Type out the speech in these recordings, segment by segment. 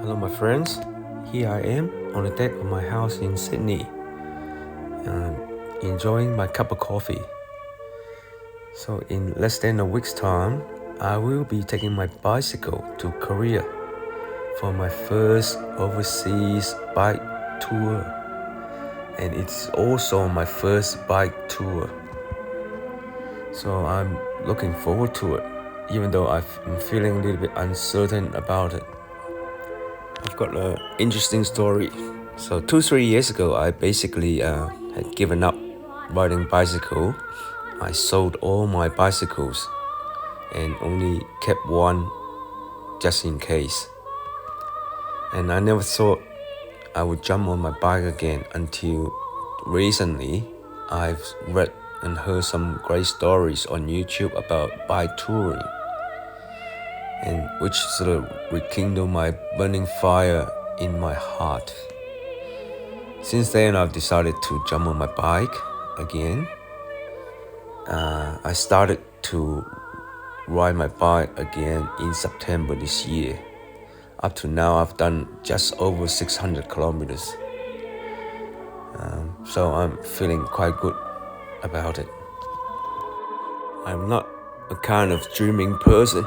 Hello, my friends. Here I am on the deck of my house in Sydney, enjoying my cup of coffee. So, in less than a week's time, I will be taking my bicycle to Korea for my first overseas bike tour, and it's also my first bike tour. So, I'm looking forward to it, even though I'm feeling a little bit uncertain about it. I've got an interesting story. So 2-3 years ago, I basically had given up riding bicycle. I sold all my bicycles and only kept one just in case. And I never thought I would jump on my bike again until recently. I've read and heard some great stories on YouTube about bike touring, and which sort of rekindled my burning fire in my heart. Since then, I've decided to jump on my bike again. I started to ride my bike again in September this year. Up to now, I've done just over 600 kilometers. So I'm feeling quite good about it. I'm not a kind of dreaming person,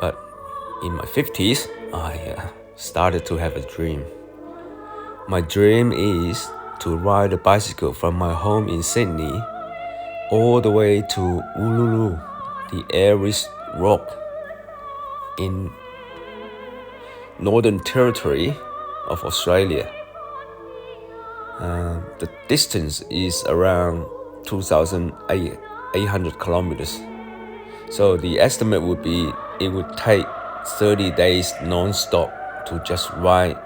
but in my 50s, I started to have a dream. My dream is to ride a bicycle from my home in Sydney all the way to Uluru, the Aries Rock in Northern Territory of Australia. The distance is around 2,800 kilometers. So the estimate would be it would take 30 days non-stop to just ride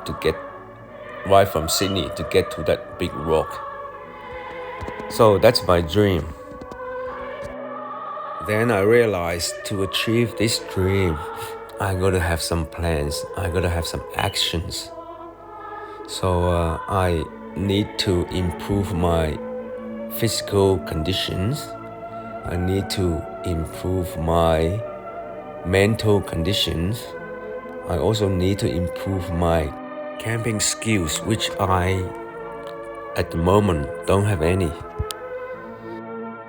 from Sydney to get to that big rock. So that's my dream. Then I realized to achieve this dream, I gotta have some plans, I gotta have some actions. So I need to improve my physical conditions. I need to improve my mental conditions. I also need to improve my camping skills, which I, at the moment, don't have any.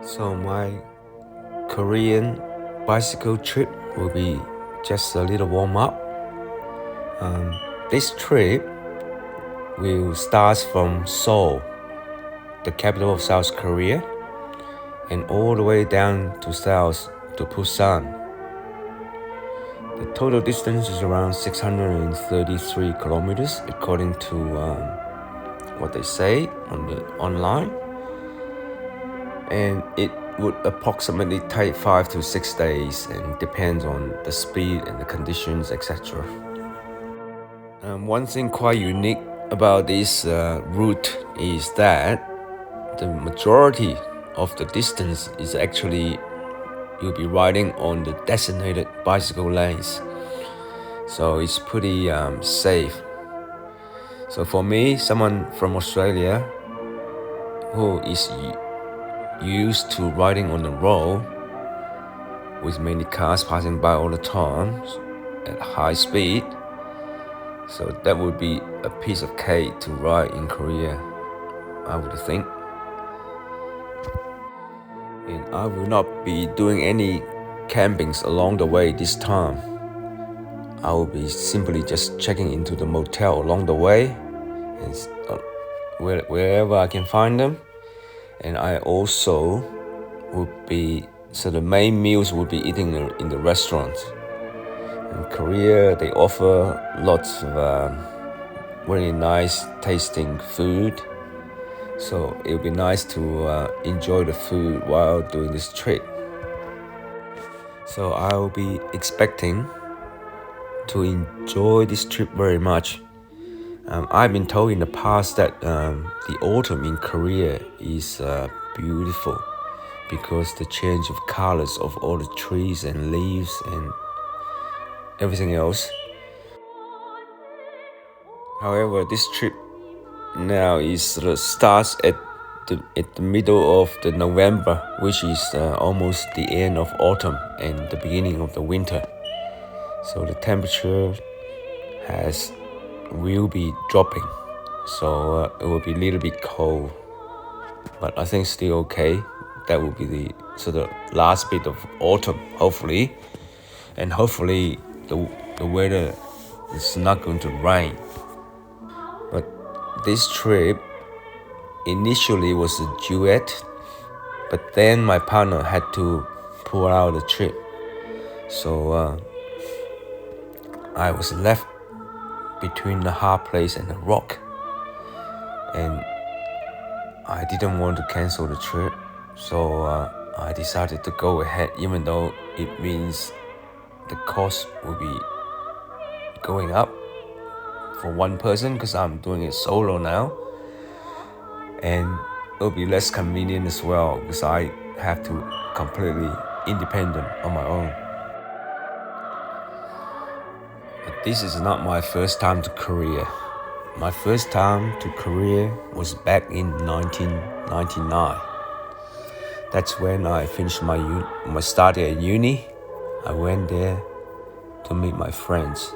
So my Korean bicycle trip will be just a little warm-up. This trip will start from Seoul, the capital of South Korea, and all the way down to south to Busan. The total distance is around 633 kilometers, according to what they say online. And it would approximately take 5 to 6 days, and depends on the speed and the conditions, etc. One thing quite unique about this route is that the majority of the distance is actually you'll be riding on the designated bicycle lanes. So it's pretty safe. So for me, someone from Australia who is used to riding on the road with many cars passing by all the time at high speed, so that would be a piece of cake to ride in Korea, I would think. And I will not be doing any campings along the way this time. I will be simply just checking into the motel along the way, and wherever I can find them. And I also would be, so the main meals would be eating in the restaurants. In Korea, they offer lots of really nice tasting food. So it would be nice to enjoy the food while doing this trip. So I will be expecting to enjoy this trip very much. I've been told in the past that the autumn in Korea is beautiful because the change of colors of all the trees and leaves and everything else. However, this trip now starts at the middle of the November, which is almost the end of autumn and the beginning of the winter. So the temperature has will be dropping, so it will be a little bit cold, but I think still okay. That will be the sort of last bit of autumn, hopefully, and hopefully the weather is not going to rain. But this trip initially was a duet, but then my partner had to pull out the trip, so I was left between the hard place and the rock, and I didn't want to cancel the trip, so I decided to go ahead, even though it means the cost will be going up for one person because I'm doing it solo now, and it'll be less convenient as well because I have to completely independent on my own. But this is not my first time to Korea. My first time to Korea was back in 1999. That's when I finished my study at uni. I went there to meet my friends.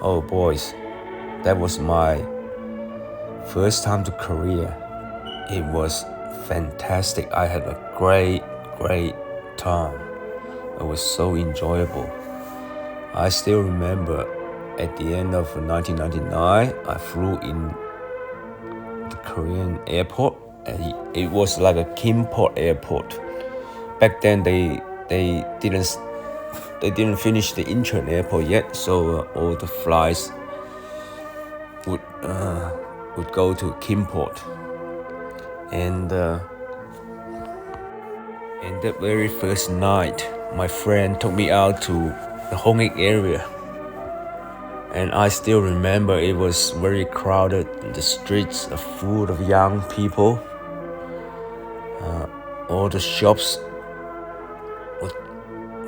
Oh boys, that was my first time to Korea. It was fantastic. I had a great time. It was so enjoyable. I still remember at the end of 1999, I flew in the Korean airport. And it was like a Kimport airport. Back then, they didn't finish the Incheon airport yet, so all the flights would go to Kimport. And that very first night, my friend took me out to the Hongik area. And I still remember it was very crowded. The streets are full of young people. All the shops,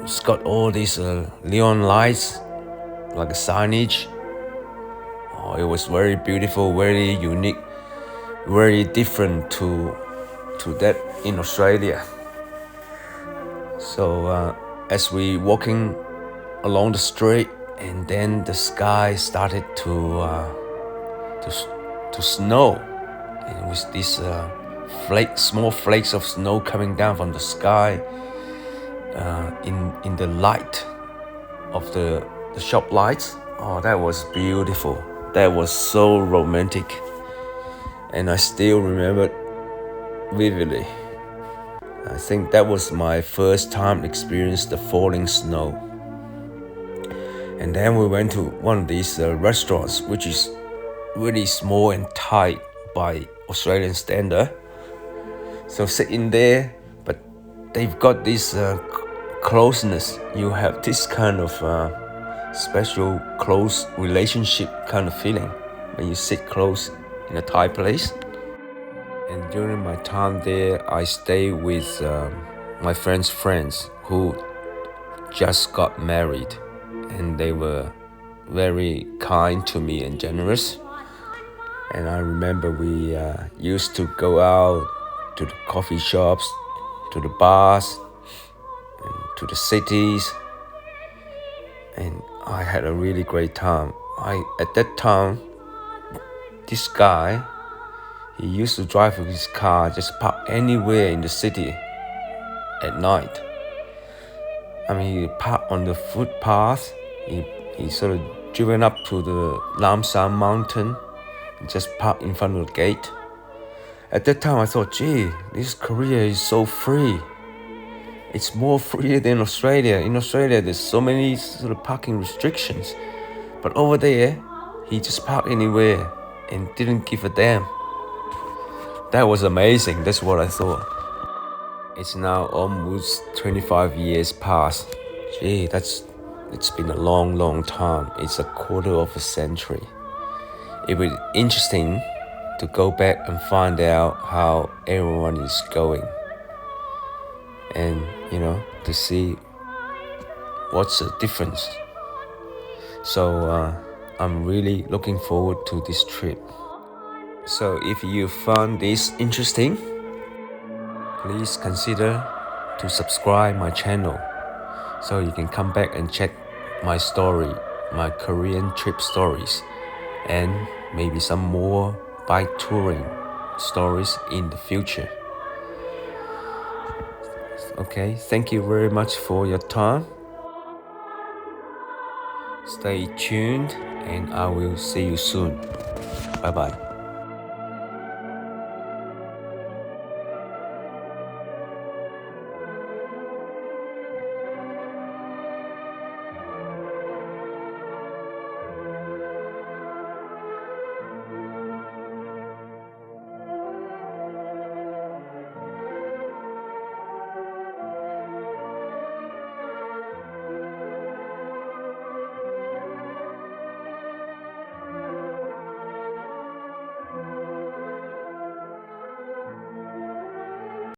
it's got all these neon lights, like a signage. Oh, it was very beautiful, very unique, very different to that in Australia. So as we walking along the street, and then the sky started to snow, and with these small flakes of snow coming down from the sky in the light of the shop lights. Oh, that was beautiful. That was so romantic, and I still remember it vividly. I think that was my first time experience the falling snow. And then we went to one of these restaurants, which is really small and tight by Australian standard. So sitting there, but they've got this closeness. You have this kind of special close relationship kind of feeling when you sit close in a tight place. And during my time there, I stayed with my friends' friends who just got married, and they were very kind to me and generous. And I remember we used to go out to the coffee shops, to the bars, and to the cities, and I had a really great time. At that time, this guy, he used to drive with his car, just park anywhere in the city at night. I mean, he parked on the footpath. He sort of driven up to the Lamsan mountain and just parked in front of the gate. At that time, I thought, gee, this Korea is so free. It's more free than Australia. In Australia, there's so many sort of parking restrictions. But over there, he just parked anywhere and didn't give a damn. That was amazing. That's what I thought. It's now almost 25 years past. Gee, it's been a long time. It's a quarter of a century. It would be interesting to go back and find out how everyone is going. And, to see what's the difference. So I'm really looking forward to this trip. So if you found this interesting, please consider to subscribe my channel so you can come back and check my story, my Korean trip stories. and maybe some more bike touring stories in the future. Okay, thank you very much for your time. Stay tuned and I will see you soon. Bye bye.